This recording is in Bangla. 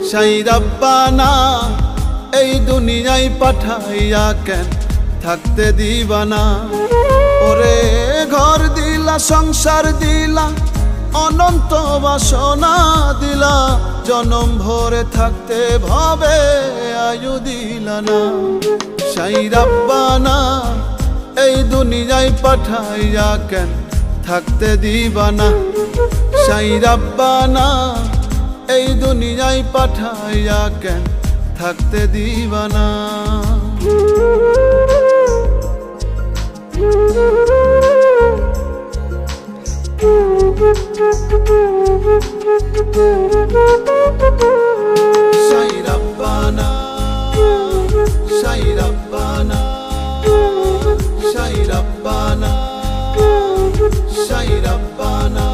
সাই রাব্বানা এই দুনিয়ায় পাঠাইয়া কেন থাকতে দিবানা। ওরে ঘর দিলা সংসার দিলা অনন্ত বাসনা দিলা, জনম ভরে থাকতে ভবে আয়ু দিলা না। সাই রাব্বানা এই দুনিয়ায় পাঠাইয়া কেন থাকতে দিবানা। সাই রাব্বানা এই দুনিয়ায় পাঠাইয়া কেন থাকতে দিবানা। সাই রাব্বানা সাই রাব্বানা সাই রাব্বানা সাই রাব্বানা।